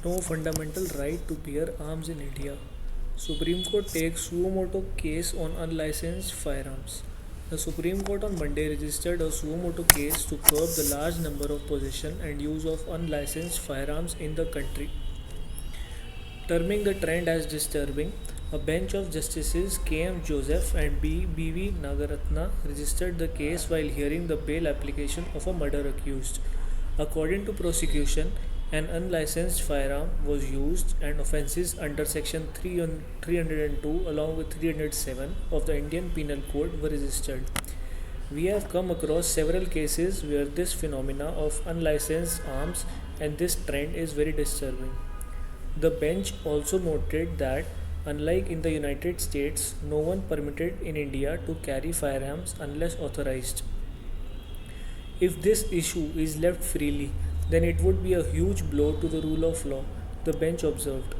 no fundamental right to bear arms in India. Supreme Court takes suo motu case on unlicensed firearms. The Supreme Court on Monday registered a suo motu case to curb the large number of possession and use of unlicensed firearms in the country. Terming the trend as disturbing, a bench of Justices K.M. Joseph and B.V. Nagaratna registered the case while hearing the bail application of a murder accused. According to prosecution, an unlicensed firearm was used and offences under section 302 along with 307 of the Indian Penal Code were registered. We have come across several cases where this phenomena of unlicensed arms and this trend is very disturbing. The bench also noted that, unlike in the United States, no one permitted in India to carry firearms unless authorized. If this issue is left freely, then it would be a huge blow to the rule of law, the bench observed.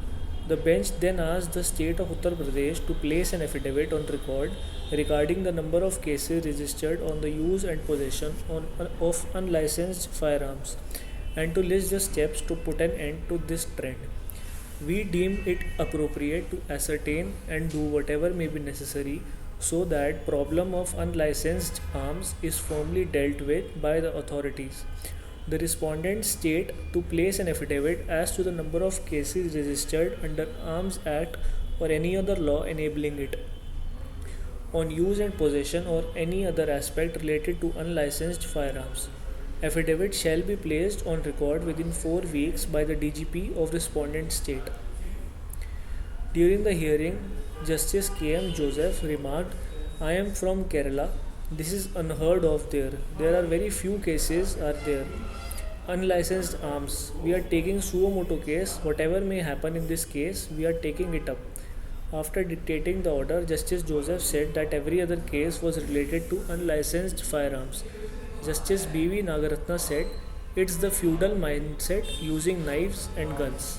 The bench then asked the state of Uttar Pradesh to place an affidavit on record regarding the number of cases registered on the use and possession of unlicensed firearms and to list the steps to put an end to this trend. We deem it appropriate to ascertain and do whatever may be necessary so that problem of unlicensed arms is firmly dealt with by the authorities. The respondents state to place an affidavit as to the number of cases registered under Arms Act or any other law enabling it on use and possession or any other aspect related to unlicensed firearms. Affidavit shall be placed on record within 4 weeks by the DGP of respondent state. During the hearing, Justice K.M. Joseph remarked, "I am from Kerala. This is unheard of there. There are very few cases are there. Unlicensed arms. We are taking suo motu case. Whatever may happen in this case, we are taking it up." After dictating the order, Justice Joseph said that every other case was related to unlicensed firearms. Justice B.V. Nagaratna said, "It's the feudal mindset using knives and guns."